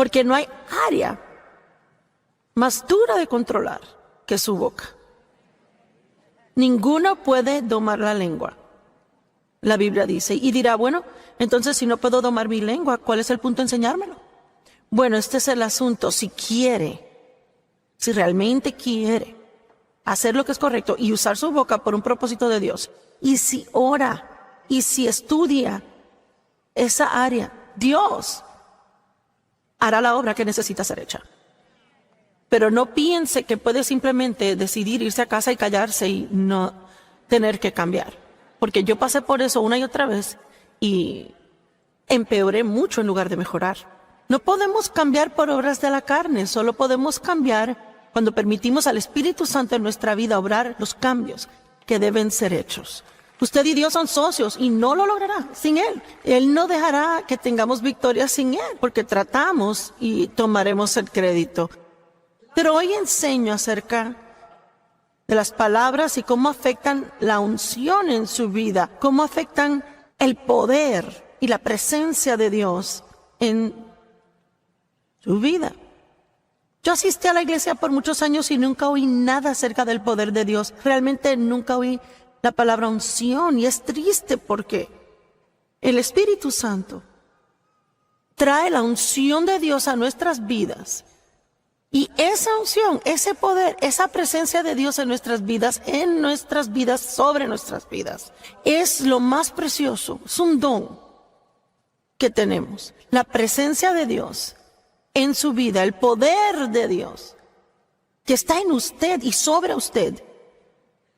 Porque no hay área más dura de controlar que su boca. Ninguno puede domar la lengua, la Biblia dice. Y dirá, bueno, entonces si no puedo domar mi lengua, ¿cuál es el punto de enseñármelo? Bueno, este es el asunto. Si realmente quiere hacer lo que es correcto y usar su boca por un propósito de Dios, y si ora y si estudia esa área, Dios hará la obra que necesita ser hecha. Pero no piense que puede simplemente decidir irse a casa y callarse y no tener que cambiar. Porque yo pasé por eso una y otra vez y empeoré mucho en lugar de mejorar. No podemos cambiar por obras de la carne, solo podemos cambiar cuando permitimos al Espíritu Santo en nuestra vida obrar los cambios que deben ser hechos. Usted y Dios son socios y no lo logrará sin Él. Él no dejará que tengamos victoria sin Él, porque tratamos y tomaremos el crédito. Pero hoy enseño acerca de las palabras y cómo afectan la unción en su vida, cómo afectan el poder y la presencia de Dios en su vida. Yo asistí a la iglesia por muchos años y nunca oí nada acerca del poder de Dios. Realmente nunca oí la palabra unción, y es triste porque el Espíritu Santo trae la unción de Dios a nuestras vidas. Y esa unción, ese poder, esa presencia de Dios en nuestras vidas, sobre nuestras vidas, es lo más precioso, es un don que tenemos. La presencia de Dios en su vida, el poder de Dios que está en usted y sobre usted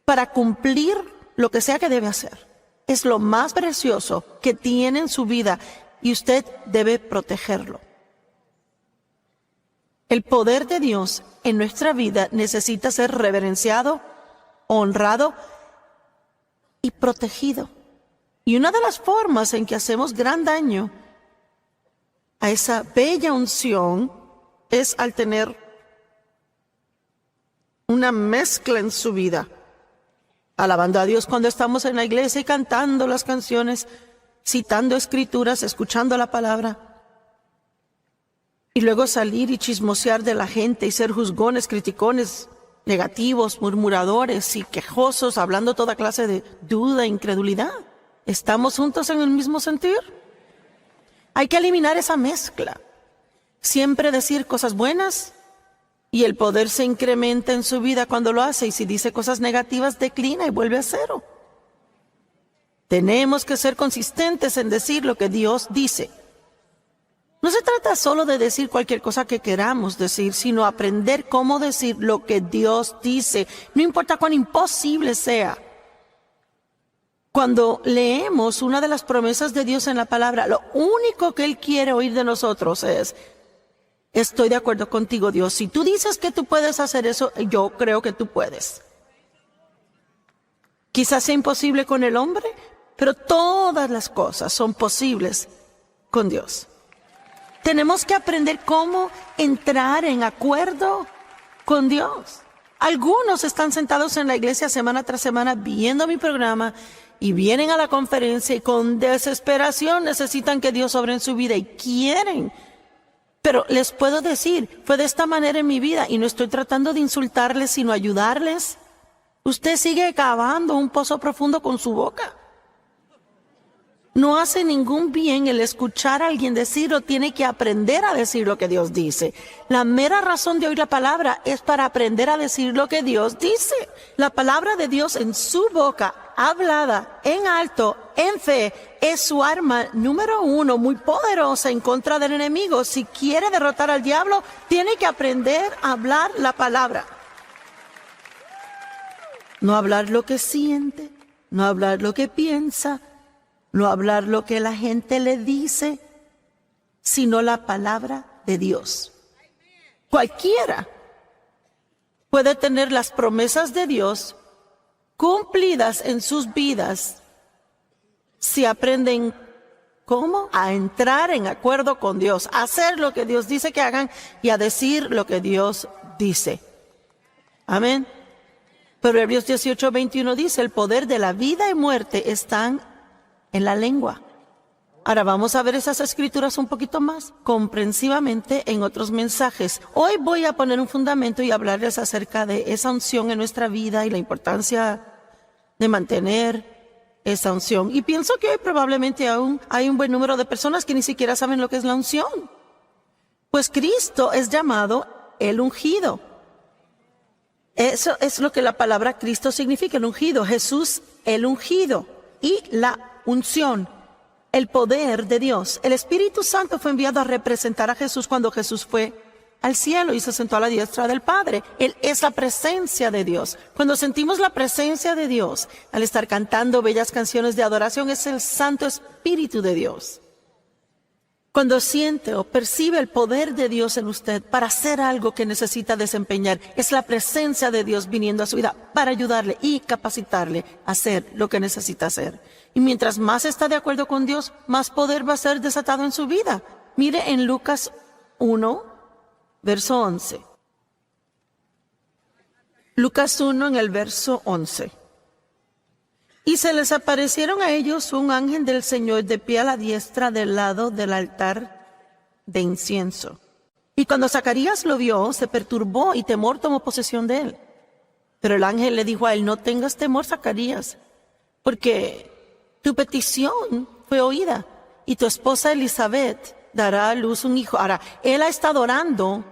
para cumplir lo que sea que debe hacer. Es lo más precioso que tiene en su vida y usted debe protegerlo. El poder de Dios en nuestra vida necesita ser reverenciado, honrado y protegido. Y una de las formas en que hacemos gran daño a esa bella unción es al tener una mezcla en su vida. Alabando a Dios cuando estamos en la iglesia y cantando las canciones, citando escrituras, escuchando la palabra. Y luego salir y chismosear de la gente y ser juzgones, criticones, negativos, murmuradores y quejosos, hablando toda clase de duda e incredulidad. ¿Estamos juntos en el mismo sentir? Hay que eliminar esa mezcla. Siempre decir cosas buenas y el poder se incrementa en su vida cuando lo hace. Y si dice cosas negativas, declina y vuelve a cero. Tenemos que ser consistentes en decir lo que Dios dice. No se trata solo de decir cualquier cosa que queramos decir, sino aprender cómo decir lo que Dios dice, no importa cuán imposible sea. Cuando leemos una de las promesas de Dios en la palabra, lo único que Él quiere oír de nosotros es: estoy de acuerdo contigo, Dios. Si tú dices que tú puedes hacer eso, yo creo que tú puedes. Quizás sea imposible con el hombre, pero todas las cosas son posibles con Dios. Tenemos que aprender cómo entrar en acuerdo con Dios. Algunos están sentados en la iglesia semana tras semana viendo mi programa y vienen a la conferencia y con desesperación necesitan que Dios obre en su vida y quieren. Pero les puedo decir, fue de esta manera en mi vida y no estoy tratando de insultarles, sino ayudarles. Usted sigue cavando un pozo profundo con su boca. No hace ningún bien el escuchar a alguien decirlo, tiene que aprender a decir lo que Dios dice. La mera razón de oír la palabra es para aprender a decir lo que Dios dice. La palabra de Dios en su boca, hablada en alto, en fe, es su arma número 1, muy poderosa en contra del enemigo. Si quiere derrotar al diablo, tiene que aprender a hablar la palabra. No hablar lo que siente, no hablar lo que piensa, no hablar lo que la gente le dice, sino la palabra de Dios. Cualquiera puede tener las promesas de Dios cumplidas en sus vidas si aprenden cómo a entrar en acuerdo con Dios, a hacer lo que Dios dice que hagan y a decir lo que Dios dice. Amén. Proverbios 18:21 dice: el poder de la vida y muerte están en la lengua. Ahora vamos a ver esas escrituras un poquito más comprensivamente en otros mensajes. Hoy voy a poner un fundamento y hablarles acerca de esa unción en nuestra vida y la importancia de mantener esa unción. Y pienso que hoy probablemente aún hay un buen número de personas que ni siquiera saben lo que es la unción. Pues Cristo es llamado el ungido. Eso es lo que la palabra Cristo significa, el ungido. Jesús, el ungido. Y la unción, el poder de Dios. El Espíritu Santo fue enviado a representar a Jesús cuando Jesús fue al cielo y se sentó a la diestra del Padre. Él es la presencia de Dios. Cuando sentimos la presencia de Dios, al estar cantando bellas canciones de adoración, es el Santo Espíritu de Dios. Cuando siente o percibe el poder de Dios en usted para hacer algo que necesita desempeñar, es la presencia de Dios viniendo a su vida para ayudarle y capacitarle a hacer lo que necesita hacer. Y mientras más está de acuerdo con Dios, más poder va a ser desatado en su vida. Mire en Lucas 1, verso 11. Lucas 1 en el verso 11. Y se les aparecieron a ellos un ángel del Señor de pie a la diestra del lado del altar de incienso. Y cuando Zacarías lo vio, se perturbó y temor tomó posesión de él. Pero el ángel le dijo a él: no tengas temor, Zacarías, porque tu petición fue oída y tu esposa Elizabeth dará a luz un hijo. Ahora, él ha estado orando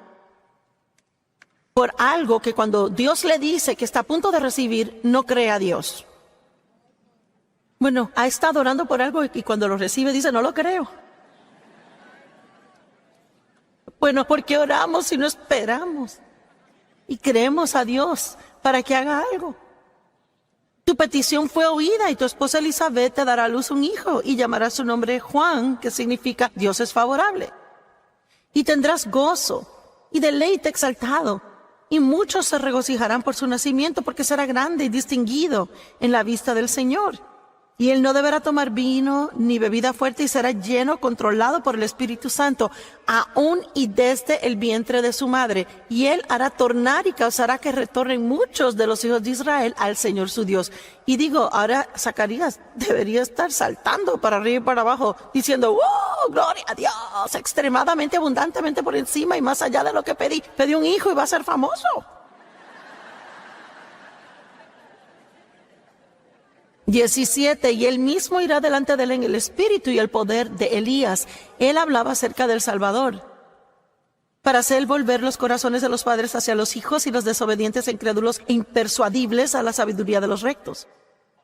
por algo que cuando Dios le dice que está a punto de recibir, no cree a Dios. Bueno, ha estado orando por algo y cuando lo recibe dice: no lo creo. Bueno, ¿por qué oramos y no esperamos? Y creemos a Dios para que haga algo. Tu petición fue oída y tu esposa Elizabeth te dará a luz un hijo y llamará su nombre Juan, que significa Dios es favorable. Y tendrás gozo y deleite exaltado. Y muchos se regocijarán por su nacimiento, porque será grande y distinguido en la vista del Señor. Y él no deberá tomar vino ni bebida fuerte y será lleno, controlado por el Espíritu Santo, aún y desde el vientre de su madre. Y él hará tornar y causará que retornen muchos de los hijos de Israel al Señor su Dios. Y digo, ahora Zacarías debería estar saltando para arriba y para abajo, diciendo: ¡oh, gloria a Dios! Extremadamente, abundantemente por encima y más allá de lo que pedí. Pedí un hijo y va a ser famoso. 17, y él mismo irá delante de él en el espíritu y el poder de Elías. Él hablaba acerca del Salvador, para hacer volver los corazones de los padres hacia los hijos y los desobedientes e incrédulos e impersuadibles a la sabiduría de los rectos,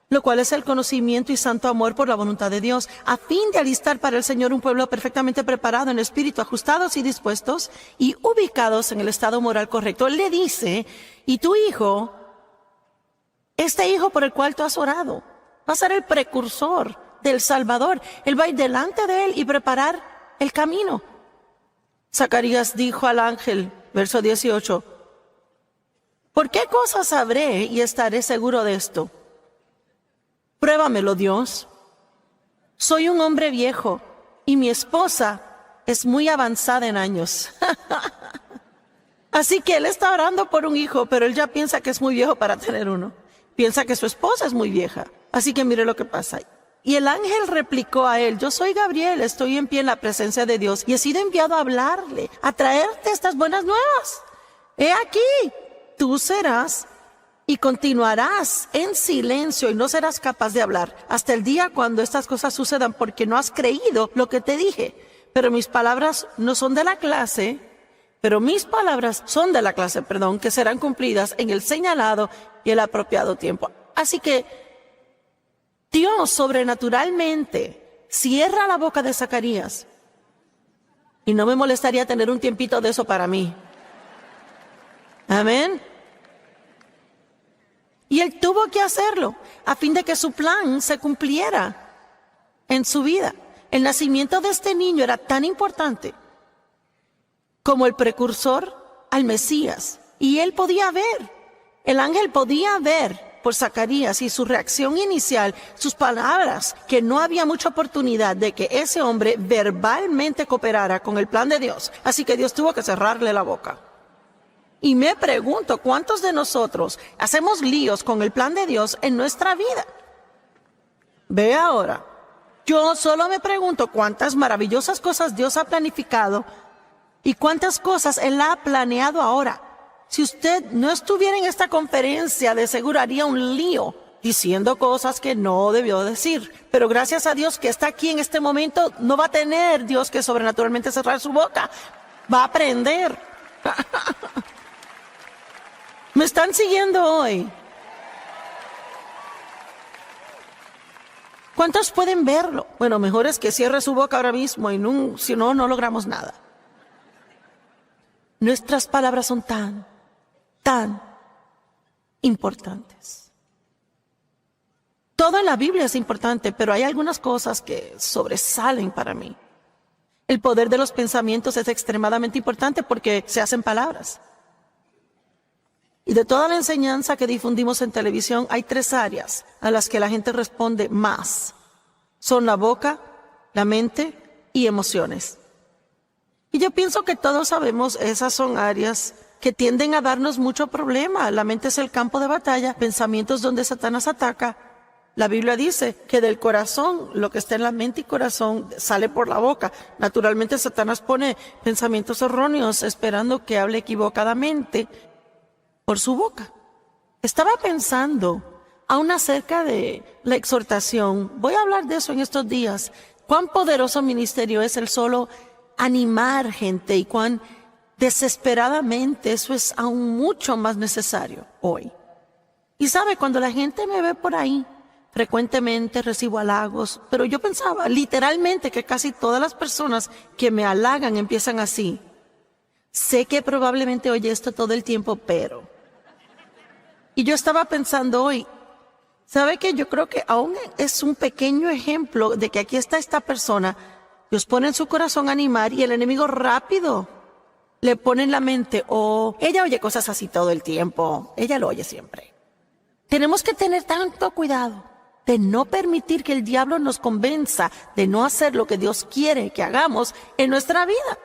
lo cual es el conocimiento y santo amor por la voluntad de Dios, a fin de alistar para el Señor un pueblo perfectamente preparado en espíritu, ajustados y dispuestos y ubicados en el estado moral correcto. Él le dice: y tu hijo, este hijo por el cual tú has orado, va a ser el precursor del Salvador. Él va a ir delante de él y preparar el camino. Zacarías dijo al ángel, verso 18: ¿por qué cosas sabré y estaré seguro de esto? Pruébamelo, Dios. Soy un hombre viejo y mi esposa es muy avanzada en años. Así que él está orando por un hijo, pero él ya piensa que es muy viejo para tener uno. Piensa que su esposa es muy vieja. Así que mire lo que pasa. Y el ángel replicó a él: yo soy Gabriel, estoy en pie en la presencia de Dios y he sido enviado a hablarle, a traerte estas buenas nuevas. He aquí, tú serás y continuarás en silencio y no serás capaz de hablar hasta el día cuando estas cosas sucedan, porque no has creído lo que te dije. Pero mis palabras no son de la clase, que serán cumplidas en el señalado y el apropiado tiempo. Así que Dios sobrenaturalmente cierra la boca de Zacarías. Y no me molestaría tener un tiempito de eso para mí. Amén. Y él tuvo que hacerlo a fin de que su plan se cumpliera en su vida. El nacimiento de este niño era tan importante como el precursor al Mesías. Y él podía ver, el ángel podía ver por Zacarías y su reacción inicial, sus palabras, que no había mucha oportunidad de que ese hombre verbalmente cooperara con el plan de Dios. Así que Dios tuvo que cerrarle la boca. Y me pregunto, ¿cuántos de nosotros hacemos líos con el plan de Dios en nuestra vida? Ve ahora, Yo solo me pregunto cuántas maravillosas cosas Dios ha planificado y cuántas cosas Él ha planeado ahora. Si usted no estuviera en esta conferencia, de seguro haría un lío diciendo cosas que no debió decir. Pero gracias a Dios que está aquí en este momento, no va a tener Dios que sobrenaturalmente cerrar su boca. Va a aprender. ¿Me están siguiendo hoy? ¿Cuántos pueden verlo? Bueno, mejor es que cierre su boca ahora mismo y si no, no logramos nada. Nuestras palabras son tan importantes. Todo en la Biblia es importante, pero hay algunas cosas que sobresalen para mí. El poder de los pensamientos es extremadamente importante porque se hacen palabras. Y de toda la enseñanza que difundimos en televisión, hay 3 áreas a las que la gente responde más. Son la boca, la mente y emociones. Y yo pienso que todos sabemos esas son áreas que tienden a darnos mucho problema. La mente es el campo de batalla, pensamientos donde Satanás ataca. La Biblia dice que del corazón, lo que está en la mente y corazón, sale por la boca. Naturalmente Satanás pone pensamientos erróneos esperando que hable equivocadamente por su boca. Estaba pensando aún acerca de la exhortación. Voy a hablar de eso en estos días. Cuán poderoso ministerio es el solo animar gente y cuán desesperadamente eso es aún mucho más necesario hoy. Y sabe, cuando la gente me ve por ahí, frecuentemente recibo halagos, pero yo pensaba literalmente que casi todas las personas que me halagan empiezan así. Sé que probablemente oye esto todo el tiempo, pero... Y yo estaba pensando hoy, ¿sabe qué? Yo creo que aún es un pequeño ejemplo de que aquí está esta persona, Dios pone en su corazón animar y el enemigo rápido le pone en la mente, ella oye cosas así todo el tiempo, ella lo oye siempre. Tenemos que tener tanto cuidado de no permitir que el diablo nos convenza de no hacer lo que Dios quiere que hagamos en nuestra vida.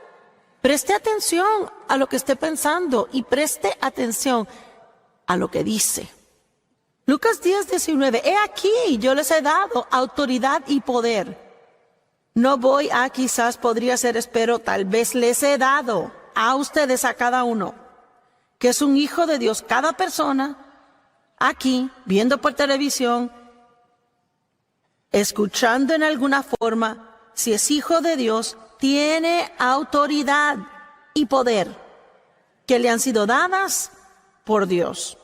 Preste atención a lo que esté pensando y preste atención a lo que dice. Lucas 10:19, he aquí, yo les he dado autoridad y poder. No voy a quizás, podría ser, espero, tal vez les he dado a ustedes, a cada uno, que es un hijo de Dios, cada persona, aquí, viendo por televisión, escuchando en alguna forma, si es hijo de Dios, tiene autoridad y poder que le han sido dadas por Dios.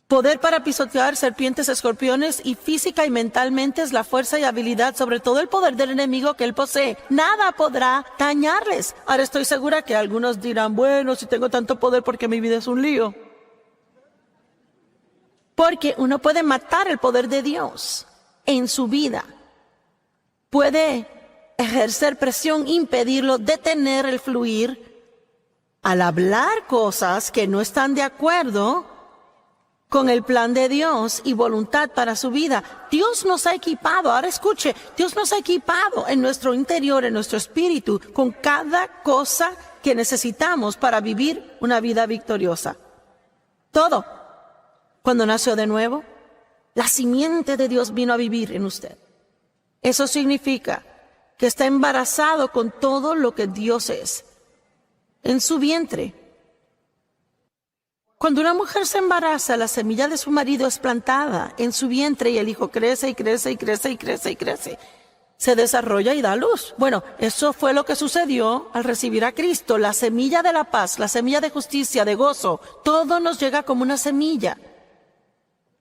Poder para pisotear serpientes, escorpiones y física y mentalmente es la fuerza y habilidad, sobre todo el poder del enemigo que él posee. Nada podrá dañarles. Ahora estoy segura que algunos dirán, bueno, si tengo tanto poder, ¿porque mi vida es un lío? Porque uno puede matar el poder de Dios en su vida. Puede ejercer presión, impedirlo, detener el fluir, al hablar cosas que no están de acuerdo con el plan de Dios y voluntad para su vida. Dios nos ha equipado, ahora escuche, Dios nos ha equipado en nuestro interior, en nuestro espíritu, con cada cosa que necesitamos para vivir una vida victoriosa. Todo. Cuando nació de nuevo, la simiente de Dios vino a vivir en usted. Eso significa que está embarazado con todo lo que Dios es. En su vientre. Cuando una mujer se embaraza, la semilla de su marido es plantada en su vientre y el hijo crece y crece y crece y crece y crece. Se desarrolla y da luz. Bueno, eso fue lo que sucedió al recibir a Cristo. La semilla de la paz, la semilla de justicia, de gozo, todo nos llega como una semilla.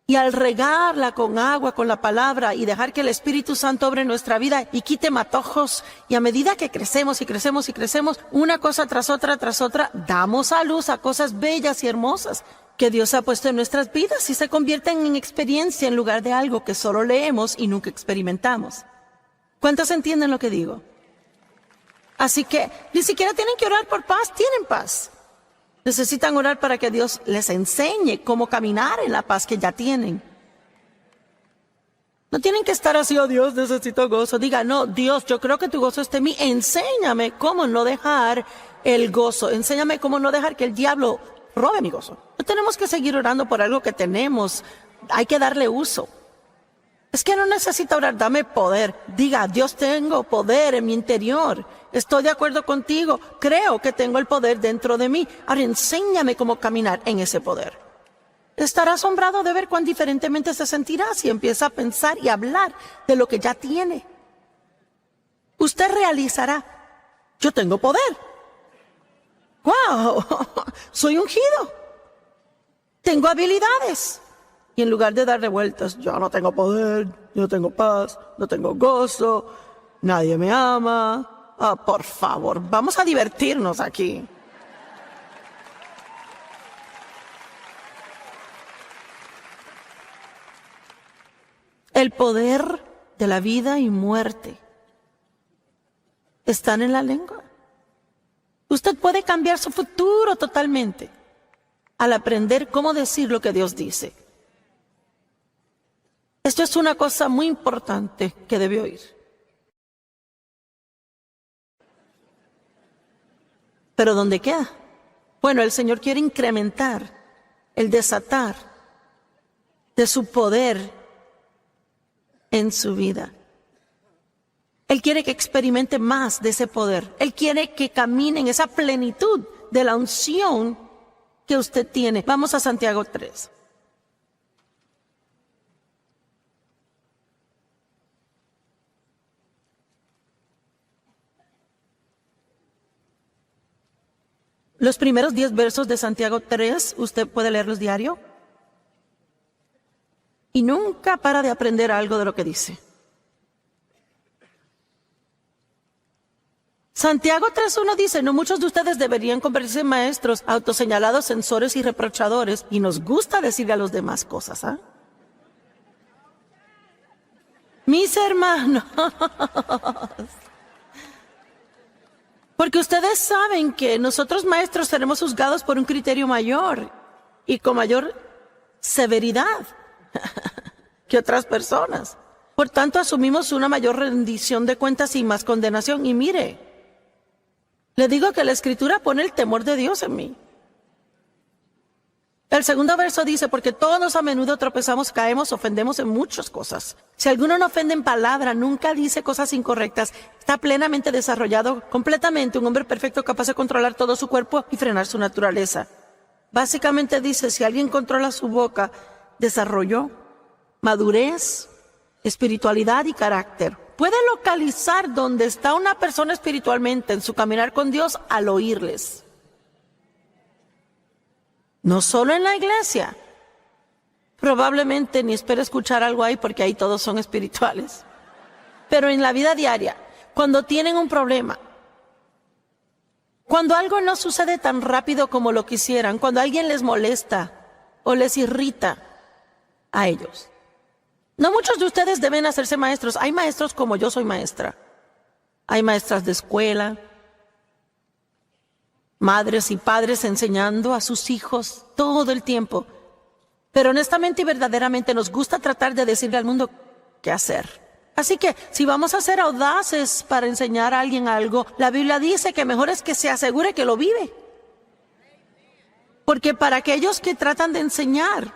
Y al regarla con agua, con la palabra y dejar que el Espíritu Santo obre en nuestra vida y quite matojos, y a medida que crecemos y crecemos y crecemos, una cosa tras otra, damos a luz a cosas bellas y hermosas que Dios ha puesto en nuestras vidas y se convierten en experiencia en lugar de algo que solo leemos y nunca experimentamos. ¿Cuántos entienden lo que digo? Así que ni siquiera tienen que orar por paz, tienen paz. Necesitan orar para que Dios les enseñe cómo caminar en la paz que ya tienen. No tienen que estar así, oh Dios, necesito gozo. Diga, no, Dios, yo creo que tu gozo esté en mí. Enséñame cómo no dejar el gozo. Enséñame cómo no dejar que el diablo robe mi gozo. No tenemos que seguir orando por algo que tenemos. Hay que darle uso. Es que no necesito orar, dame poder. Diga, Dios, tengo poder en mi interior. Estoy de acuerdo contigo. Creo que tengo el poder dentro de mí. Ahora enséñame cómo caminar en ese poder. Estará asombrado de ver cuán diferentemente se sentirá si empieza a pensar y hablar de lo que ya tiene. Usted realizará, yo tengo poder. ¡Wow! Soy ungido. Tengo habilidades. Y en lugar de darle vueltas, yo no tengo poder, yo no tengo paz, no tengo gozo, nadie me ama. Ah, por favor, vamos a divertirnos aquí. El poder de la vida y muerte están en la lengua. Usted puede cambiar su futuro totalmente al aprender cómo decir lo que Dios dice. Esto es una cosa muy importante que debe oír. ¿Pero dónde queda? Bueno, el Señor quiere incrementar el desatar de su poder en su vida. Él quiere que experimente más de ese poder. Él quiere que camine en esa plenitud de la unción que usted tiene. Vamos a Santiago 3. Los primeros 10 versos de Santiago 3, usted puede leerlos diario. Y nunca para de aprender algo de lo que dice. Santiago 3.1 dice, no muchos de ustedes deberían convertirse en maestros, autoseñalados, censores y reprochadores. Y nos gusta decirle a los demás cosas, ¿ah? Mis hermanos. Porque ustedes saben que nosotros maestros seremos juzgados por un criterio mayor y con mayor severidad que otras personas. Por tanto, asumimos una mayor rendición de cuentas y más condenación. Y mire, le digo que la Escritura pone el temor de Dios en mí. El segundo verso dice, porque todos a menudo tropezamos, caemos, ofendemos en muchas cosas. Si alguno no ofende en palabra, nunca dice cosas incorrectas, está plenamente desarrollado, completamente un hombre perfecto capaz de controlar todo su cuerpo y frenar su naturaleza. Básicamente dice, si alguien controla su boca, desarrolló madurez, espiritualidad y carácter. Puede localizar dónde está una persona espiritualmente en su caminar con Dios al oírles. No solo en la iglesia. Probablemente ni espere escuchar algo ahí porque ahí todos son espirituales. Pero en la vida diaria, cuando tienen un problema, cuando algo no sucede tan rápido como lo quisieran, cuando alguien les molesta o les irrita a ellos. No muchos de ustedes deben hacerse maestros. Hay maestros como yo soy maestra. Hay maestras de escuela, madres y padres enseñando a sus hijos todo el tiempo. Pero honestamente y verdaderamente nos gusta tratar de decirle al mundo qué hacer. Así que si vamos a ser audaces para enseñar a alguien algo, la Biblia dice que mejor es que se asegure que lo vive. Porque para aquellos que tratan de enseñar,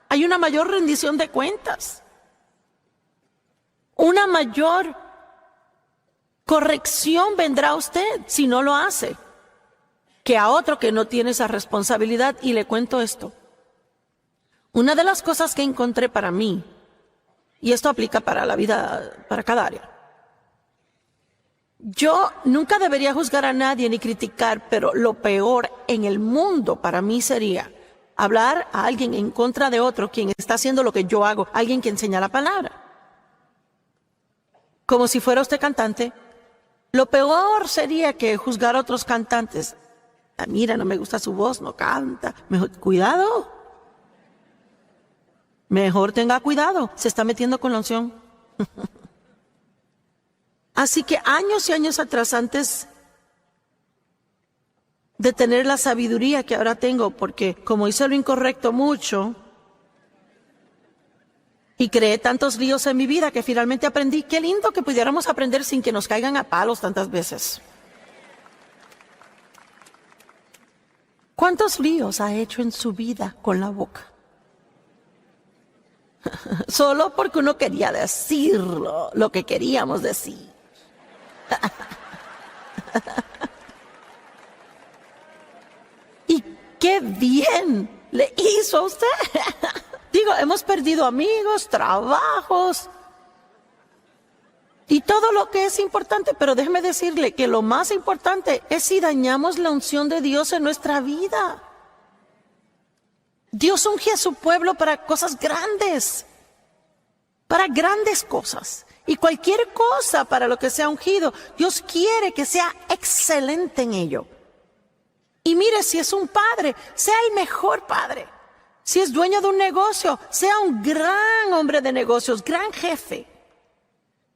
hay una mayor rendición de cuentas. Una mayor corrección vendrá a usted si no lo hace, que a otro que no tiene esa responsabilidad. Y le cuento esto. Una de las cosas que encontré para mí, y esto aplica para la vida, para cada área. Yo nunca debería juzgar a nadie ni criticar, pero lo peor en el mundo para mí sería hablar a alguien en contra de otro, quien está haciendo lo que yo hago, alguien que enseña la palabra. Como si fuera usted cantante. Lo peor sería que juzgar a otros cantantes. Ah, mira, no me gusta su voz, no canta. Mejor, cuidado. Mejor tenga cuidado, se está metiendo con la unción. Así que años y años atrás, antes de tener la sabiduría que ahora tengo, porque como hice lo incorrecto mucho, y creé tantos líos en mi vida que finalmente aprendí, qué lindo que pudiéramos aprender sin que nos caigan a palos tantas veces. ¿Cuántos líos ha hecho en su vida con la boca? Solo porque uno quería decirlo, lo que queríamos decir. Y qué bien le hizo a usted. Digo, hemos perdido amigos, trabajos y todo lo que es importante, pero déjeme decirle que lo más importante es si dañamos la unción de Dios en nuestra vida. Dios unge a su pueblo para cosas grandes, para grandes cosas. Y cualquier cosa para lo que sea ungido, Dios quiere que sea excelente en ello. Y mire, si es un padre, sea el mejor padre. Si es dueño de un negocio, sea un gran hombre de negocios, gran jefe.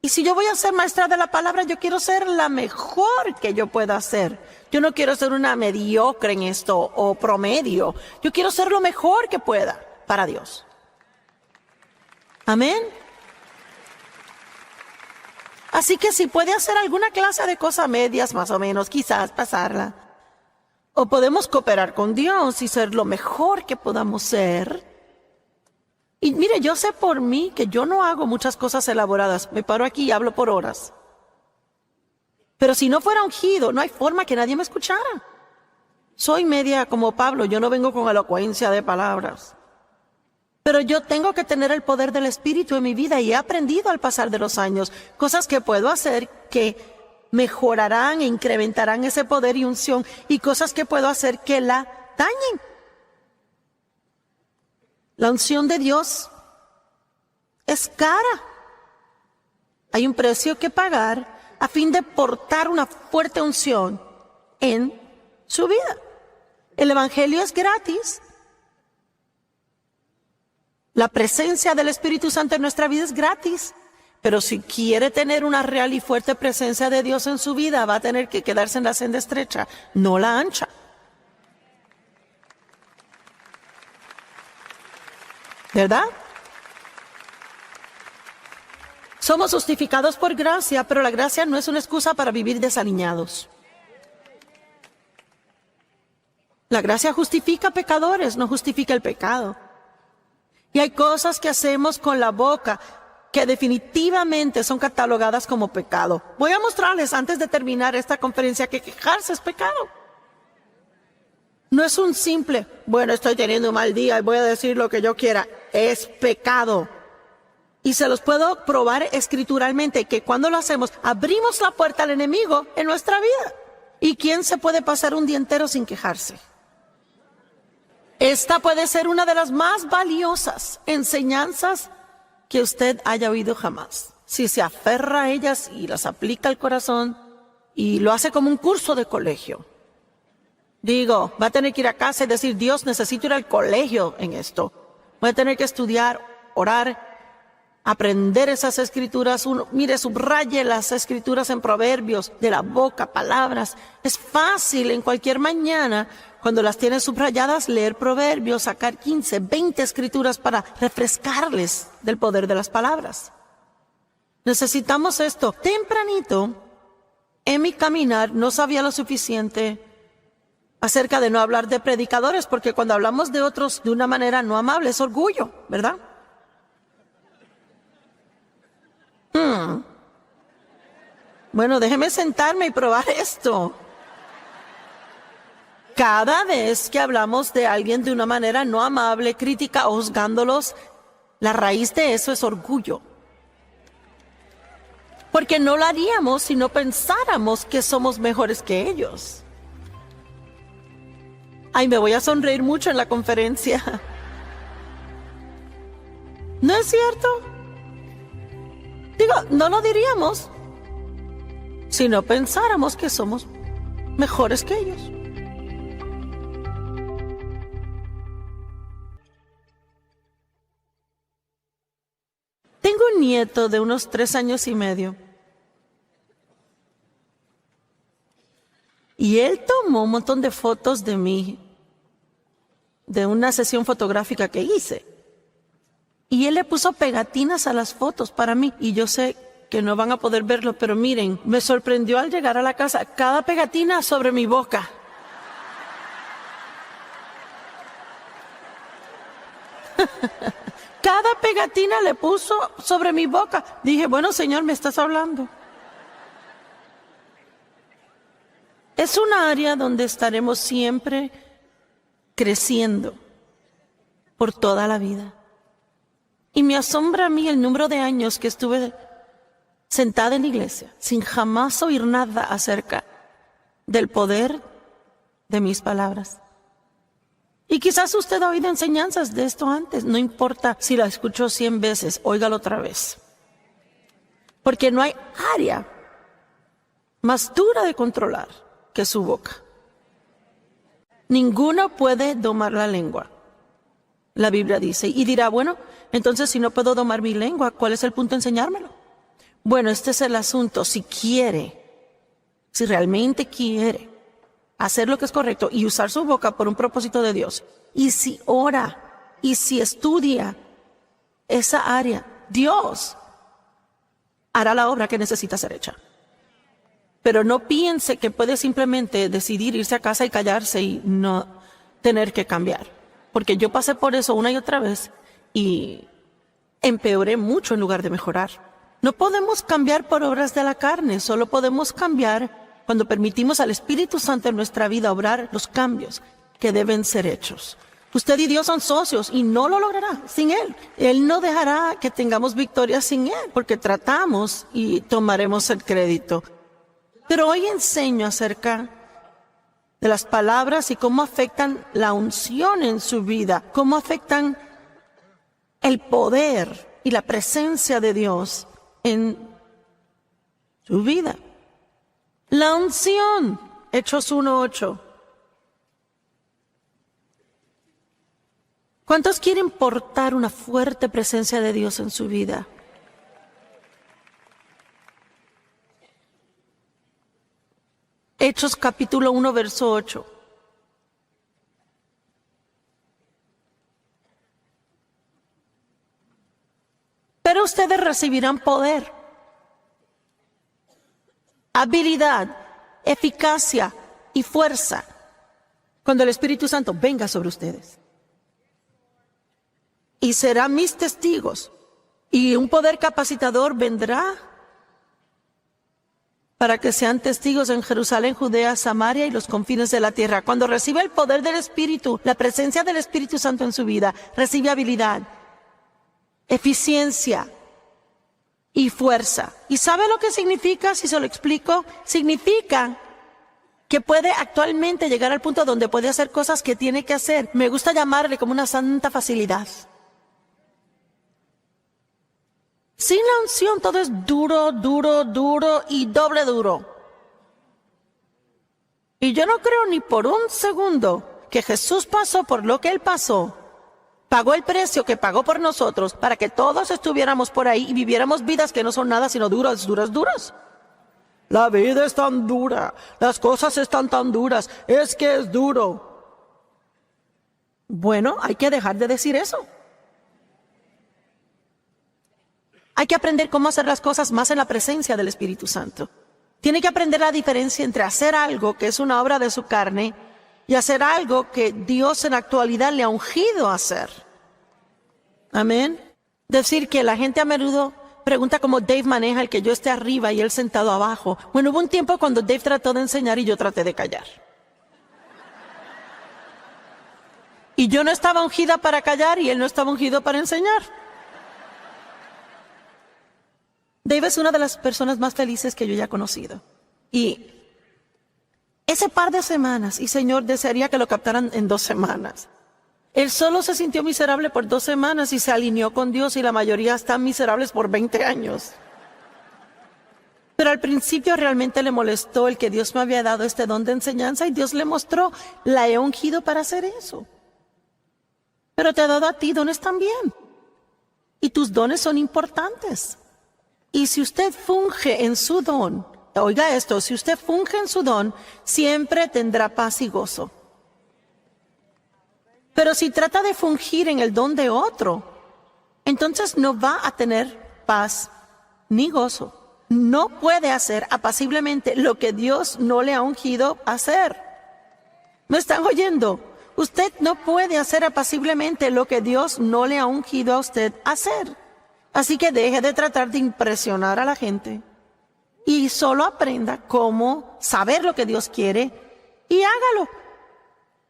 Y si yo voy a ser maestra de la palabra, yo quiero ser la mejor que yo pueda ser. Yo no quiero ser una mediocre en esto o promedio. Yo quiero ser lo mejor que pueda para Dios. Amén. Así que si puede hacer alguna clase de cosas medias, más o menos, quizás pasarla. O podemos cooperar con Dios y ser lo mejor que podamos ser. Y mire, yo sé por mí que yo no hago muchas cosas elaboradas. Me paro aquí y hablo por horas. Pero si no fuera ungido, no hay forma que nadie me escuchara. Soy media como Pablo, yo no vengo con elocuencia de palabras. Pero yo tengo que tener el poder del Espíritu en mi vida y he aprendido al pasar de los años cosas que puedo hacer que mejorarán e incrementarán ese poder y unción, y cosas que puedo hacer que la dañen. La unción de Dios es cara. Hay un precio que pagar a fin de portar una fuerte unción en su vida. El Evangelio es gratis. La presencia del Espíritu Santo en nuestra vida es gratis. Pero si quiere tener una real y fuerte presencia de Dios en su vida, va a tener que quedarse en la senda estrecha, no la ancha. ¿Verdad? Somos justificados por gracia, pero la gracia no es una excusa para vivir desaliñados. La gracia justifica pecadores, no justifica el pecado. Y hay cosas que hacemos con la boca que definitivamente son catalogadas como pecado. Voy a mostrarles antes de terminar esta conferencia que quejarse es pecado. No es un simple, bueno, estoy teniendo un mal día y voy a decir lo que yo quiera. Es pecado. Y se los puedo probar escrituralmente que cuando lo hacemos, abrimos la puerta al enemigo en nuestra vida. ¿Y quién se puede pasar un día entero sin quejarse? Esta puede ser una de las más valiosas enseñanzas que usted haya oído jamás. Si se aferra a ellas y las aplica al corazón y lo hace como un curso de colegio. Digo, va a tener que ir a casa y decir, Dios, necesito ir al colegio en esto. Voy a tener que estudiar, orar, aprender esas escrituras. Mire, subraye las escrituras en Proverbios, de la boca, palabras. Es fácil en cualquier mañana, cuando las tiene subrayadas, leer Proverbios, sacar 15, 20 escrituras para refrescarles del poder de las palabras. Necesitamos esto. Tempranito, en mi caminar, no sabía lo suficiente acerca de no hablar de predicadores, porque cuando hablamos de otros de una manera no amable es orgullo, ¿verdad? Bueno, déjeme sentarme y probar esto. Cada vez que hablamos de alguien de una manera no amable, crítica o juzgándolos, la raíz de eso es orgullo. Porque no lo haríamos si no pensáramos que somos mejores que ellos. Ay, me voy a sonreír mucho en la conferencia. ¿No es cierto? Digo, no lo diríamos si no pensáramos que somos mejores que ellos. Tengo un nieto de unos 3 años y medio. Y él tomó un montón de fotos de mí, de una sesión fotográfica que hice. Y él le puso pegatinas a las fotos para mí. Y yo sé que no van a poder verlo, pero miren, me sorprendió al llegar a la casa, cada pegatina sobre mi boca. Cada pegatina le puso sobre mi boca. Dije, bueno, Señor, me estás hablando. Es un área donde estaremos siempre creciendo por toda la vida. Y me asombra a mí el número de años que estuve sentada en la iglesia sin jamás oír nada acerca del poder de mis palabras. Y quizás usted ha oído enseñanzas de esto antes, no importa si la escuchó 100 veces, óigalo otra vez. Porque no hay área más dura de controlar que su boca. Ninguno puede domar la lengua, la Biblia dice. Y dirá, bueno, entonces si no puedo domar mi lengua, ¿cuál es el punto de enseñármelo? Bueno, este es el asunto. Si realmente quiere hacer lo que es correcto y usar su boca por un propósito de Dios, y si ora y si estudia esa área, Dios hará la obra que necesita ser hecha. Pero no piense que puede simplemente decidir irse a casa y callarse y no tener que cambiar. Porque yo pasé por eso una y otra vez y empeoré mucho en lugar de mejorar. No podemos cambiar por obras de la carne, solo podemos cambiar cuando permitimos al Espíritu Santo en nuestra vida obrar los cambios que deben ser hechos. Usted y Dios son socios y no lo logrará sin Él. Él no dejará que tengamos victoria sin Él, porque tratamos y tomaremos el crédito. Pero hoy enseño acerca de las palabras y cómo afectan la unción en su vida, cómo afectan el poder y la presencia de Dios en su vida. La unción, Hechos 1:8. ¿Cuántos quieren portar una fuerte presencia de Dios en su vida? Hechos capítulo 1, verso 8. Pero ustedes recibirán poder, habilidad, eficacia y fuerza cuando el Espíritu Santo venga sobre ustedes. Y serán mis testigos. Y un poder capacitador vendrá para que sean testigos en Jerusalén, Judea, Samaria y los confines de la tierra. Cuando recibe el poder del Espíritu, la presencia del Espíritu Santo en su vida, recibe habilidad, eficiencia y fuerza. ¿Y sabe lo que significa? Si se lo explico, significa que puede actualmente llegar al punto donde puede hacer cosas que tiene que hacer. Me gusta llamarle como una santa facilidad. Sin la unción todo es duro, duro, duro y doble duro. Y yo no creo ni por un segundo que Jesús pasó por lo que Él pasó, pagó el precio que pagó por nosotros para que todos estuviéramos por ahí y viviéramos vidas que no son nada sino duras, duras, duras. La vida es tan dura, las cosas están tan duras, es que es duro. Bueno, hay que dejar de decir eso. Hay que aprender cómo hacer las cosas más en la presencia del Espíritu Santo. Tiene que aprender la diferencia entre hacer algo que es una obra de su carne y hacer algo que Dios en la actualidad le ha ungido a hacer. Amén. Decir que la gente a menudo pregunta cómo Dave maneja el que yo esté arriba y él sentado abajo. Bueno, hubo un tiempo cuando Dave trató de enseñar y yo traté de callar. Y yo no estaba ungida para callar y él no estaba ungido para enseñar. Dave es una de las personas más felices que yo haya conocido. Y ese par de semanas, y Señor, desearía que lo captaran en 2 semanas. Él solo se sintió miserable por 2 semanas y se alineó con Dios, y la mayoría están miserables por 20 años. Pero al principio realmente le molestó el que Dios me había dado este don de enseñanza, y Dios le mostró, la he ungido para hacer eso. Pero te ha dado a ti dones también. Y tus dones son importantes. Y si usted funge en su don, oiga esto, si usted funge en su don, siempre tendrá paz y gozo. Pero si trata de fungir en el don de otro, entonces no va a tener paz ni gozo. No puede hacer apaciblemente lo que Dios no le ha ungido a hacer. ¿Me están oyendo? Usted no puede hacer apaciblemente lo que Dios no le ha ungido a usted a hacer. Así que deje de tratar de impresionar a la gente y solo aprenda cómo saber lo que Dios quiere y hágalo.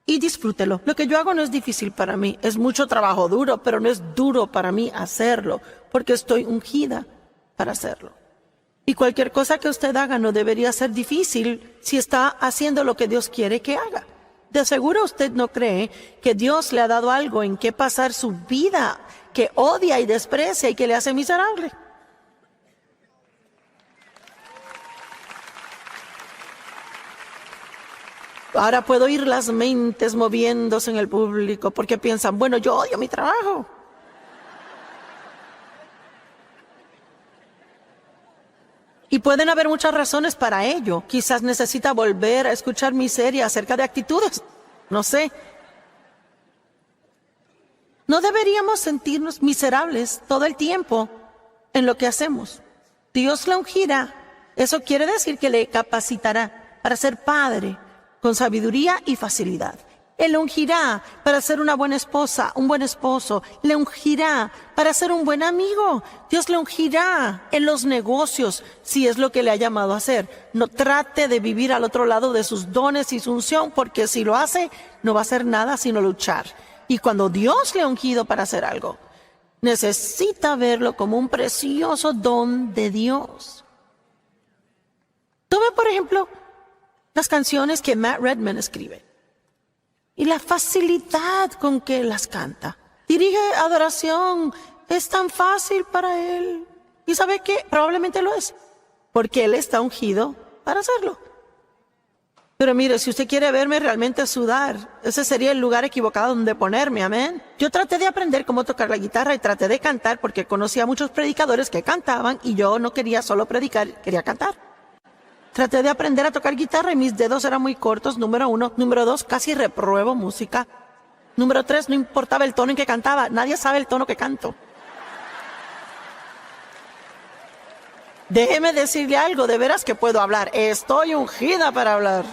Y disfrútelo. Lo que yo hago no es difícil para mí. Es mucho trabajo duro, pero no es duro para mí hacerlo, porque estoy ungida para hacerlo. Y cualquier cosa que usted haga no debería ser difícil si está haciendo lo que Dios quiere que haga. De seguro usted no cree que Dios le ha dado algo en que pasar su vida que odia y desprecia y que le hace miserable. Ahora puedo oír las mentes moviéndose en el público porque piensan, bueno, yo odio mi trabajo. Y pueden haber muchas razones para ello. Quizás necesita volver a escuchar mi serie acerca de actitudes. No sé. No deberíamos sentirnos miserables todo el tiempo en lo que hacemos. Dios la ungirá. Eso quiere decir que le capacitará para ser padre con sabiduría y facilidad. Él le ungirá para ser una buena esposa, un buen esposo. Le ungirá para ser un buen amigo. Dios le ungirá en los negocios, si es lo que le ha llamado a hacer. No trate de vivir al otro lado de sus dones y su unción, porque si lo hace, no va a hacer nada sino luchar. Y cuando Dios le ha ungido para hacer algo, necesita verlo como un precioso don de Dios. Tome, por ejemplo, las canciones que Matt Redman escribe y la facilidad con que las canta. Dirige adoración, es tan fácil para él. ¿Y sabe qué? Probablemente lo es, porque él está ungido para hacerlo. Pero mire, si usted quiere verme realmente sudar, ese sería el lugar equivocado donde ponerme, amén. Yo traté de aprender cómo tocar la guitarra y traté de cantar porque conocía a muchos predicadores que cantaban y yo no quería solo predicar, quería cantar. Traté de aprender a tocar guitarra y mis dedos eran muy cortos, número 1. Número 2, casi repruebo música. Número 3, no importaba el tono en que cantaba. Nadie sabe el tono que canto. Déjeme decirle algo, de veras que puedo hablar. Estoy ungida para hablar.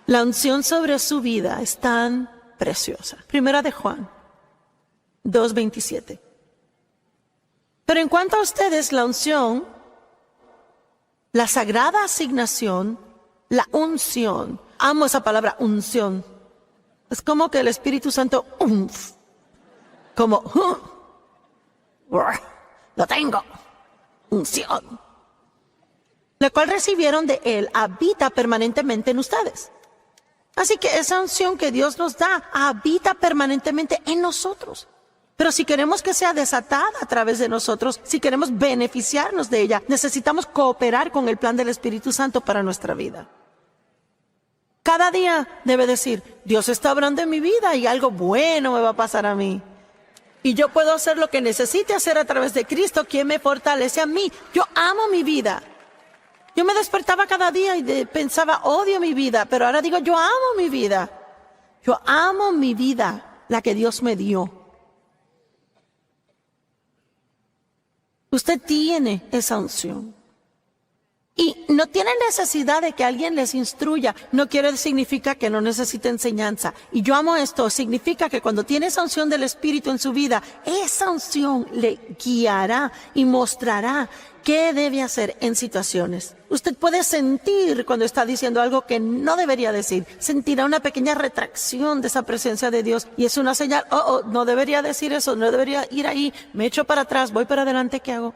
La unción sobre su vida es tan preciosa. Primera de Juan 2:27. Pero en cuanto a ustedes, la unción, la sagrada asignación, la unción. Amo esa palabra, unción. Es como que el Espíritu Santo, como, lo tengo, unción. La cual recibieron de Él, habita permanentemente en ustedes. Así que esa unción que Dios nos da, habita permanentemente en nosotros. Pero si queremos que sea desatada a través de nosotros, si queremos beneficiarnos de ella, necesitamos cooperar con el plan del Espíritu Santo para nuestra vida. Cada día debe decir, Dios está obrando en mi vida y algo bueno me va a pasar a mí. Y yo puedo hacer lo que necesite hacer a través de Cristo, quien me fortalece a mí. Yo amo mi vida. Yo me despertaba cada día y pensaba, odio mi vida, pero ahora digo, yo amo mi vida. Yo amo mi vida, la que Dios me dio. Usted tiene esa unción. Y no tiene necesidad de que alguien les instruya. No significa que no necesite enseñanza. Y yo amo esto. Significa que cuando tiene esa unción del Espíritu en su vida, esa unción le guiará y mostrará qué debe hacer en situaciones. Usted puede sentir cuando está diciendo algo que no debería decir. Sentirá una pequeña retracción de esa presencia de Dios. Y es una señal, no debería decir eso, no debería ir ahí. Me echo para atrás, voy para adelante, ¿qué hago?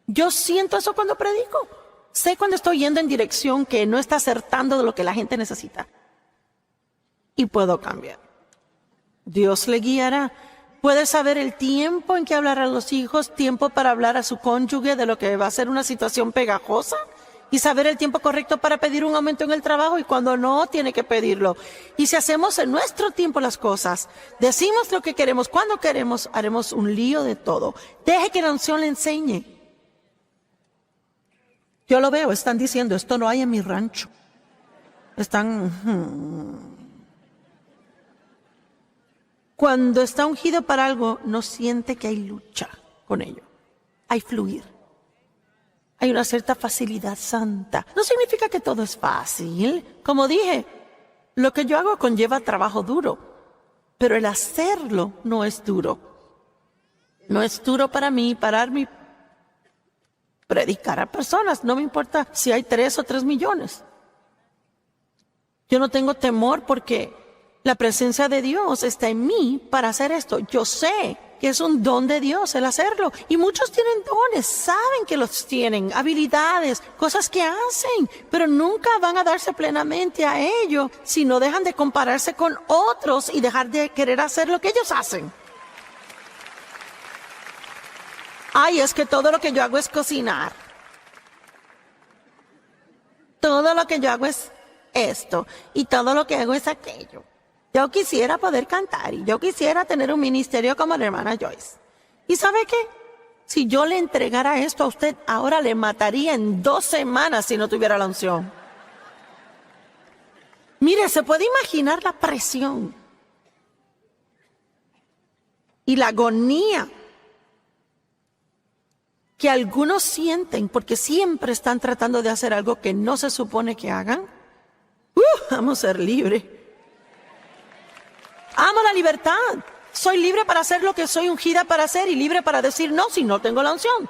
Yo siento eso cuando predico. Sé cuando estoy yendo en dirección que no está acertando de lo que la gente necesita. Y puedo cambiar. Dios le guiará. Puede saber el tiempo en que hablar a los hijos, tiempo para hablar a su cónyuge de lo que va a ser una situación pegajosa. Y saber el tiempo correcto para pedir un aumento en el trabajo y cuando no, tiene que pedirlo. Y si hacemos en nuestro tiempo las cosas, decimos lo que queremos, cuando queremos, haremos un lío de todo. Deje que la unción le enseñe. Yo lo veo, están diciendo, esto no hay en mi rancho. Cuando está ungido para algo, no siente que hay lucha con ello. Hay fluir. Hay una cierta facilidad santa. No significa que todo es fácil. Como dije, lo que yo hago conlleva trabajo duro, pero el hacerlo no es duro. No es duro para mí pararme y predicar a personas. No me importa si hay 3 o 3 millones. Yo no tengo temor porque la presencia de Dios está en mí para hacer esto. Yo sé que es un don de Dios el hacerlo. Y muchos tienen dones, saben que los tienen, habilidades, cosas que hacen, pero nunca van a darse plenamente a ello si no dejan de compararse con otros y dejar de querer hacer lo que ellos hacen. Ay, es que todo lo que yo hago es cocinar. Todo lo que yo hago es esto y todo lo que hago es aquello. Yo quisiera poder cantar y yo quisiera tener un ministerio como la hermana Joyce. ¿Y sabe qué? Si yo le entregara esto a usted, ahora le mataría en 2 semanas si no tuviera la unción. Mire, se puede imaginar la presión y la agonía que algunos sienten porque siempre están tratando de hacer algo que no se supone que hagan. Vamos a ser libres. Amo la libertad. Soy libre para hacer lo que soy ungida para hacer y libre para decir no si no tengo la unción.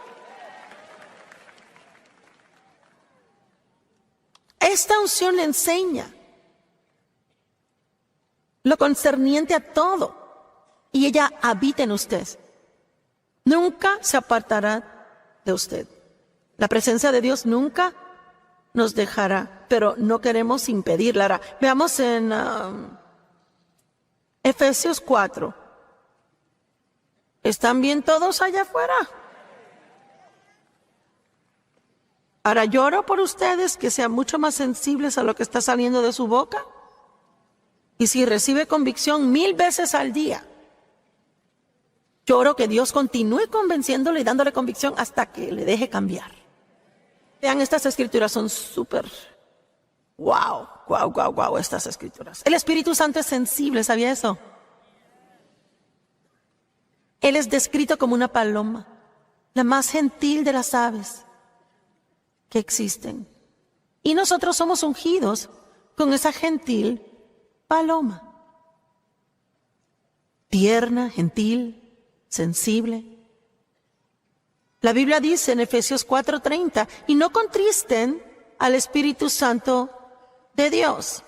Esta unción le enseña lo concerniente a todo y ella habita en usted. Nunca se apartará de usted. La presencia de Dios nunca nos dejará, pero no queremos impedirla. Ahora, veamos en Efesios 4. ¿Están bien todos allá afuera? Ahora lloro por ustedes que sean mucho más sensibles a lo que está saliendo de su boca. Y si recibe convicción 1000 veces al día, lloro que Dios continúe convenciéndole y dándole convicción hasta que le deje cambiar. Vean, estas escrituras son súper wow, estas escrituras. El Espíritu Santo es sensible, ¿sabía eso? Él es descrito como una paloma, la más gentil de las aves que existen. Y nosotros somos ungidos con esa gentil paloma. Tierna, gentil, sensible. La Biblia dice en Efesios 4:30, y no contristen al Espíritu Santo de Dios.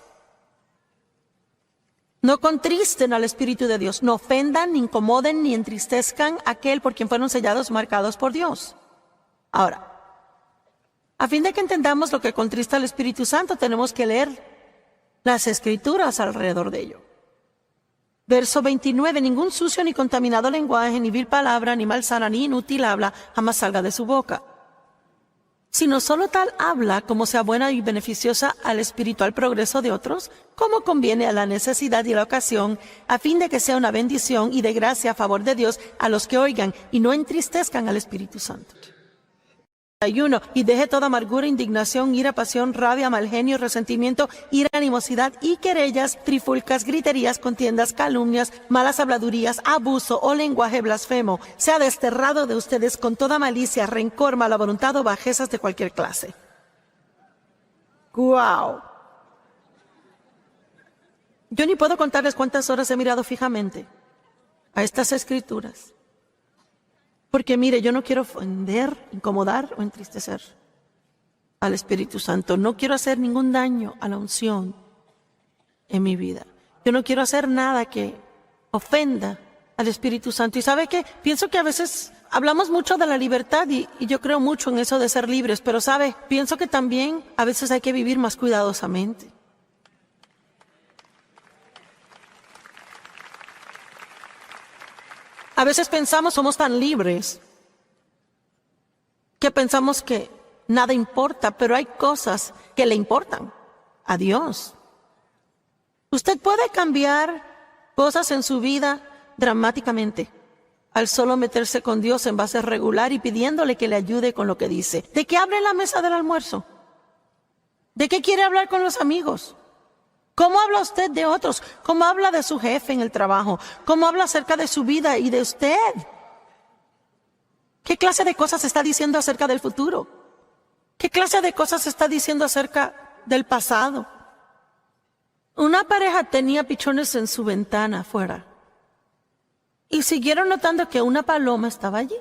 No contristen al Espíritu de Dios, no ofendan, ni incomoden, ni entristezcan a aquel por quien fueron sellados, marcados por Dios. Ahora, a fin de que entendamos lo que contrista al Espíritu Santo, tenemos que leer las Escrituras alrededor de ello. Verso 29, ningún sucio ni contaminado lenguaje, ni vil palabra, ni malsana, ni inútil habla, jamás salga de su boca. Sino solo tal habla como sea buena y beneficiosa al espiritual progreso de otros, como conviene a la necesidad y la ocasión, a fin de que sea una bendición y de gracia a favor de Dios a los que oigan y no entristezcan al Espíritu Santo. Y deje toda amargura, indignación, ira, pasión, rabia, mal genio, resentimiento, ira, animosidad y querellas, trifulcas, griterías, contiendas, calumnias, malas habladurías, abuso o lenguaje blasfemo. Sea desterrado de ustedes con toda malicia, rencor, mala voluntad o bajezas de cualquier clase. ¡Guau! Yo ni puedo contarles cuántas horas he mirado fijamente a estas escrituras. Porque mire, yo no quiero ofender, incomodar o entristecer al Espíritu Santo. No quiero hacer ningún daño a la unción en mi vida. Yo no quiero hacer nada que ofenda al Espíritu Santo. ¿Y sabe qué? Pienso que a veces hablamos mucho de la libertad y yo creo mucho en eso de ser libres. Pero sabe, pienso que también a veces hay que vivir más cuidadosamente. A veces pensamos somos tan libres que pensamos que nada importa, pero hay cosas que le importan a Dios. Usted puede cambiar cosas en su vida dramáticamente al solo meterse con Dios en base regular y pidiéndole que le ayude con lo que dice. ¿De qué habla en la mesa del almuerzo? ¿De qué quiere hablar con los amigos? ¿Cómo habla usted de otros? ¿Cómo habla de su jefe en el trabajo? ¿Cómo habla acerca de su vida y de usted? ¿Qué clase de cosas está diciendo acerca del futuro? ¿Qué clase de cosas está diciendo acerca del pasado? Una pareja tenía pichones en su ventana afuera y siguieron notando que una paloma estaba allí.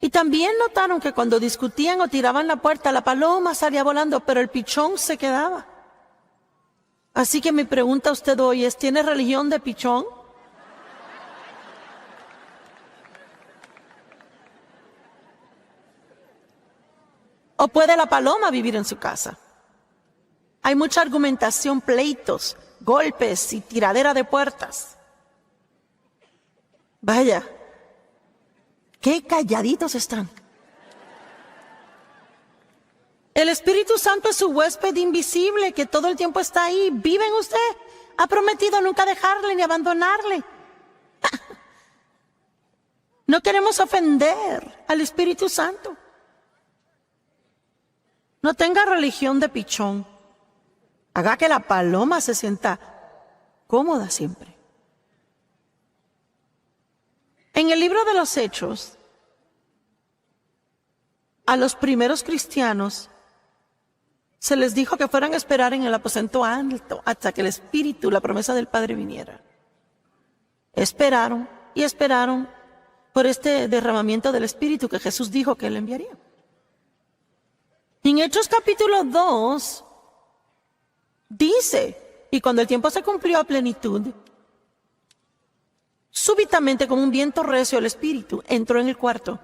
Y también notaron que cuando discutían o tiraban la puerta, la paloma salía volando, pero el pichón se quedaba. Así que mi pregunta a usted hoy es, ¿tiene religión de pichón? ¿O puede la paloma vivir en su casa? Hay mucha argumentación, pleitos, golpes y tiradera de puertas. Vaya, qué calladitos están. El Espíritu Santo es su huésped invisible que todo el tiempo está ahí. ¿Vive en usted? Ha prometido nunca dejarle ni abandonarle. No queremos ofender al Espíritu Santo. No tenga religión de pichón. Haga que la paloma se sienta cómoda siempre. En el libro de los Hechos, a los primeros cristianos se les dijo que fueran a esperar en el aposento alto hasta que el Espíritu, la promesa del Padre, viniera. Esperaron y esperaron por este derramamiento del Espíritu que Jesús dijo que Él enviaría. En Hechos capítulo 2 dice, y cuando el tiempo se cumplió a plenitud, súbitamente como un viento recio el Espíritu entró en el cuarto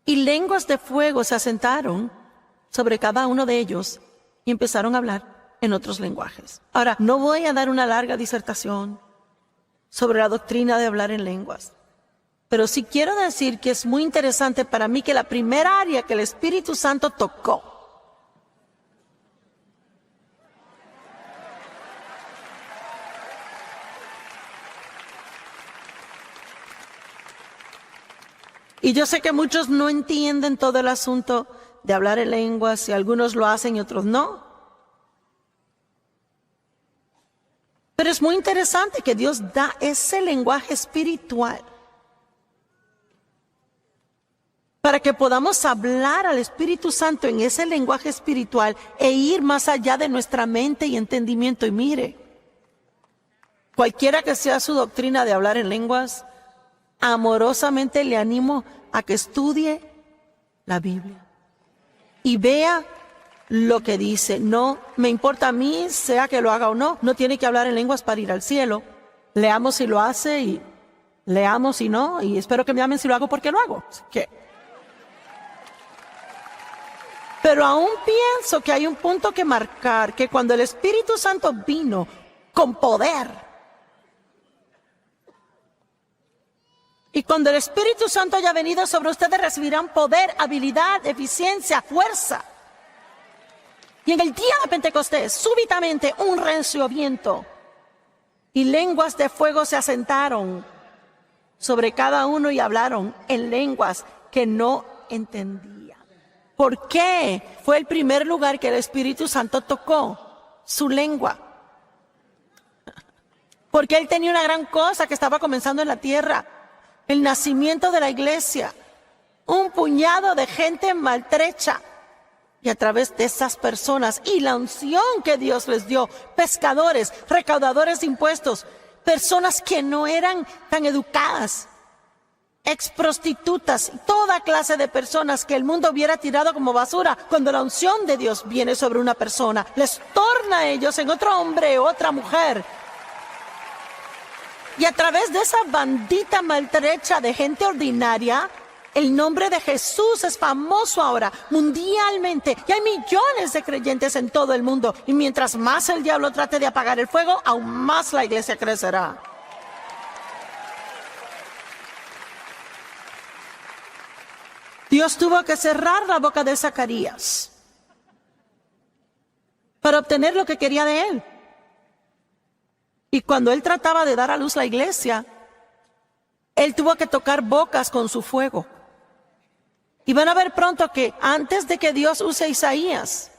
y lenguas de fuego se asentaron sobre cada uno de ellos y empezaron a hablar en otros lenguajes. Ahora, no voy a dar una larga disertación sobre la doctrina de hablar en lenguas, pero sí quiero decir que es muy interesante para mí que la primera área que el Espíritu Santo tocó y yo sé que muchos no entienden todo el asunto de hablar en lenguas, y algunos lo hacen y otros no. Pero es muy interesante que Dios da ese lenguaje espiritual para que podamos hablar al Espíritu Santo en ese lenguaje espiritual e ir más allá de nuestra mente y entendimiento. Y mire, cualquiera que sea su doctrina de hablar en lenguas, amorosamente le animo a que estudie la Biblia y vea lo que dice. No me importa a mí, sea que lo haga o no, no tiene que hablar en lenguas para ir al cielo. Leamos si lo hace y leamos si no, y espero que me amen si lo hago porque lo hago. Pero aún pienso que hay un punto que marcar, que cuando el Espíritu Santo vino con poder, y cuando el Espíritu Santo haya venido sobre ustedes, recibirán poder, habilidad, eficiencia, fuerza. Y en el día de Pentecostés, súbitamente un recio viento y lenguas de fuego se asentaron sobre cada uno y hablaron en lenguas que no entendían. ¿Por qué? Fue el primer lugar que el Espíritu Santo tocó, su lengua. Porque Él tenía una gran cosa que estaba comenzando en la tierra. El nacimiento de la iglesia, un puñado de gente maltrecha. Y a través de esas personas y la unción que Dios les dio, pescadores, recaudadores de impuestos, personas que no eran tan educadas, exprostitutas, toda clase de personas que el mundo hubiera tirado como basura, cuando la unción de Dios viene sobre una persona, les torna a ellos en otro hombre o otra mujer. Y a través de esa bandita maltrecha de gente ordinaria, el nombre de Jesús es famoso ahora mundialmente. Y hay millones de creyentes en todo el mundo. Y mientras más el diablo trate de apagar el fuego, aún más la iglesia crecerá. Dios tuvo que cerrar la boca de Zacarías para obtener lo que quería de él. Y cuando él trataba de dar a luz la iglesia, él tuvo que tocar bocas con su fuego. Y van a ver pronto que antes de que Dios use a Isaías,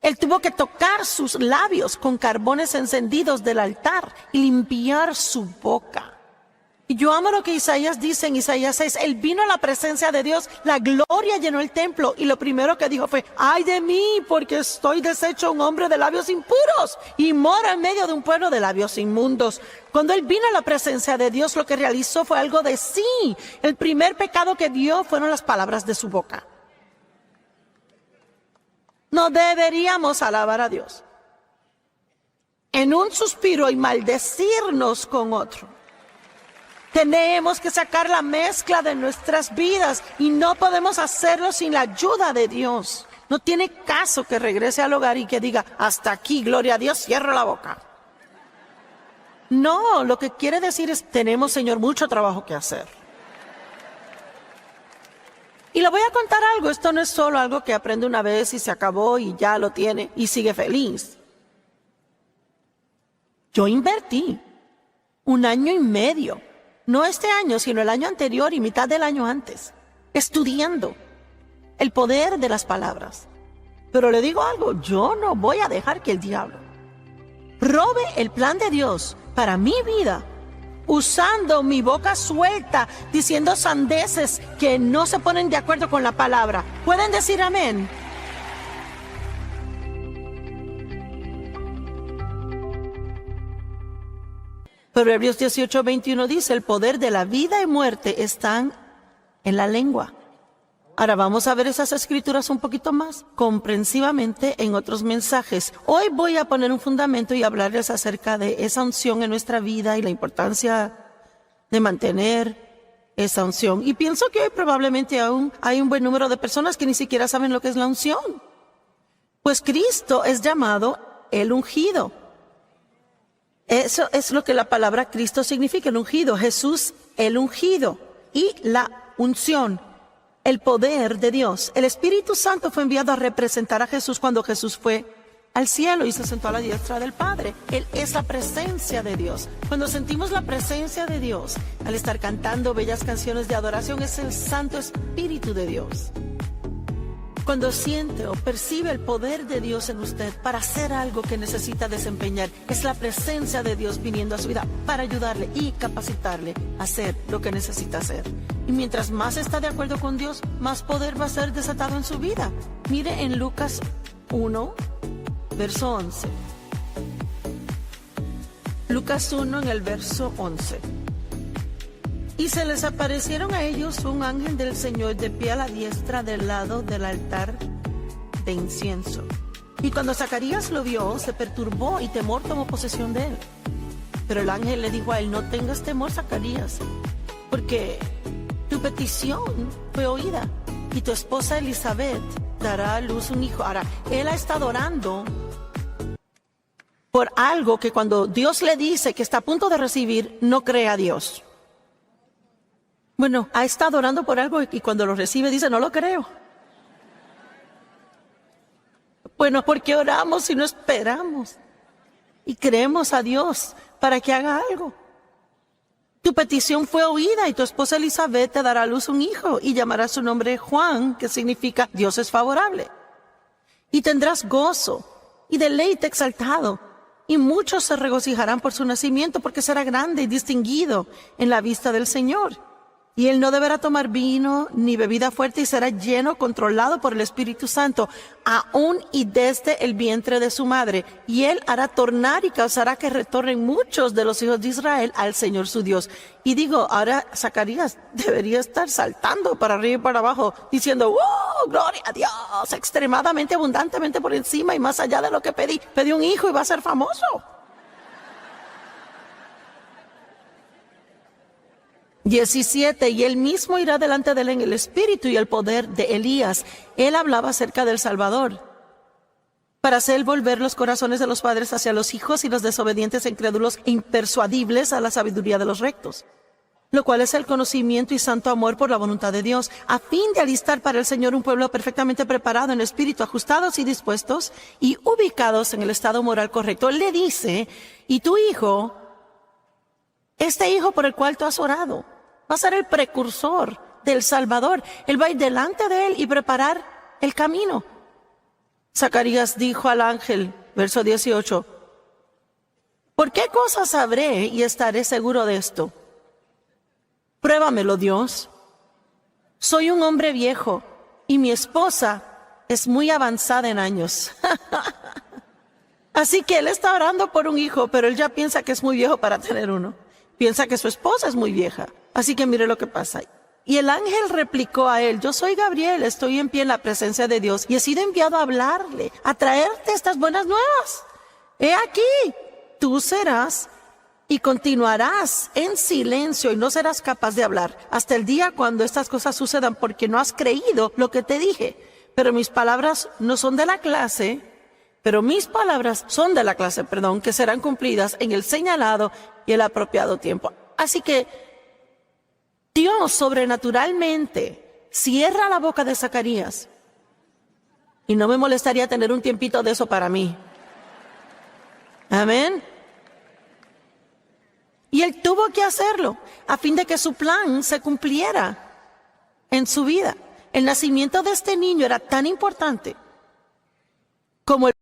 él tuvo que tocar sus labios con carbones encendidos del altar y limpiar su boca. Y yo amo lo que Isaías dice en Isaías 6. Él vino a la presencia de Dios, la gloria llenó el templo y lo primero que dijo fue: ¡ay de mí, porque estoy deshecho un hombre de labios impuros y moro en medio de un pueblo de labios inmundos! Cuando él vino a la presencia de Dios, lo que realizó fue algo de sí. El primer pecado que dio fueron las palabras de su boca. No deberíamos alabar a Dios en un suspiro y maldecirnos con otro. Tenemos que sacar la mezcla de nuestras vidas y no podemos hacerlo sin la ayuda de Dios. No tiene caso que regrese al hogar y que diga: hasta aquí, gloria a Dios, cierro la boca. No, lo que quiere decir es: tenemos, Señor, mucho trabajo que hacer. Y le voy a contar algo, esto no es solo algo que aprende una vez y se acabó y ya lo tiene y sigue feliz. Yo invertí 1 año y medio, no este año, sino el año anterior y mitad del año antes, estudiando el poder de las palabras. Pero le digo algo, yo no voy a dejar que el diablo robe el plan de Dios para mi vida, usando mi boca suelta, diciendo sandeces que no se ponen de acuerdo con la palabra. ¿Pueden decir amén? Proverbios 18:21 dice: el poder de la vida y muerte están en la lengua. Ahora vamos a ver esas escrituras un poquito más comprensivamente en otros mensajes. Hoy voy a poner un fundamento y hablarles acerca de esa unción en nuestra vida y la importancia de mantener esa unción. Y pienso que hoy probablemente aún hay un buen número de personas que ni siquiera saben lo que es la unción. Pues Cristo es llamado el ungido. Eso es lo que la palabra Cristo significa, el ungido. Jesús, el ungido. Y la unción, el poder de Dios. El Espíritu Santo fue enviado a representar a Jesús cuando Jesús fue al cielo y se sentó a la diestra del Padre. Él es la presencia de Dios. Cuando sentimos la presencia de Dios, al estar cantando bellas canciones de adoración, es el Santo Espíritu de Dios. Cuando siente o percibe el poder de Dios en usted para hacer algo que necesita desempeñar, es la presencia de Dios viniendo a su vida para ayudarle y capacitarle a hacer lo que necesita hacer. Y mientras más está de acuerdo con Dios, más poder va a ser desatado en su vida. Mire en Lucas 1, verso 11. Lucas 1 en el verso 11. Y se les aparecieron a ellos un ángel del Señor de pie a la diestra del lado del altar de incienso. Y cuando Zacarías lo vio, se perturbó y temor tomó posesión de él. Pero el ángel le dijo a él: no tengas temor, Zacarías, porque tu petición fue oída y tu esposa Elizabeth dará a luz un hijo. Ahora, él ha estado orando por algo que cuando Dios le dice que está a punto de recibir, no cree a Dios. Bueno, ha estado orando por algo y cuando lo recibe dice: no lo creo. Bueno, ¿por qué oramos si no esperamos? Y creemos a Dios para que haga algo. Tu petición fue oída y tu esposa Elizabeth te dará a luz un hijo y llamará su nombre Juan, que significa Dios es favorable. Y tendrás gozo y deleite exaltado. Y muchos se regocijarán por su nacimiento, porque será grande y distinguido en la vista del Señor. Y él no deberá tomar vino ni bebida fuerte y será lleno, controlado por el Espíritu Santo, aún y desde el vientre de su madre. Y él hará tornar y causará que retornen muchos de los hijos de Israel al Señor su Dios. Y digo, ahora Zacarías debería estar saltando para arriba y para abajo, diciendo: ¡wow! ¡Gloria a Dios! Extremadamente, abundantemente por encima y más allá de lo que pedí. Pedí un hijo y va a ser famoso. 17, y él mismo irá delante de él en el espíritu y el poder de Elías. Él hablaba acerca del Salvador, para hacer volver los corazones de los padres hacia los hijos y los desobedientes e incrédulos e impersuadibles a la sabiduría de los rectos, lo cual es el conocimiento y santo amor por la voluntad de Dios, a fin de alistar para el Señor un pueblo perfectamente preparado en espíritu, ajustados y dispuestos y ubicados en el estado moral correcto. Él le dice: y tu hijo, este hijo por el cual tú has orado, va a ser el precursor del Salvador. Él va a ir delante de él y preparar el camino. Zacarías dijo al ángel, verso 18: ¿por qué cosas sabré y estaré seguro de esto? Pruébamelo, Dios. Soy un hombre viejo y mi esposa es muy avanzada en años. Así que él está orando por un hijo, pero él ya piensa que es muy viejo para tener uno. Piensa que su esposa es muy vieja. Así que mire lo que pasa. Y el ángel replicó a él: yo soy Gabriel, estoy en pie en la presencia de Dios y he sido enviado a hablarle, a traerte estas buenas nuevas. He aquí, tú serás y continuarás en silencio y no serás capaz de hablar hasta el día cuando estas cosas sucedan, porque no has creído lo que te dije. Pero mis palabras no son de la clase, que serán cumplidas en el señalado y el apropiado tiempo. Así que Dios sobrenaturalmente cierra la boca de Zacarías. Y no me molestaría tener un tiempito de eso para mí. Amén. Y él tuvo que hacerlo a fin de que su plan se cumpliera en su vida. El nacimiento de este niño era tan importante como el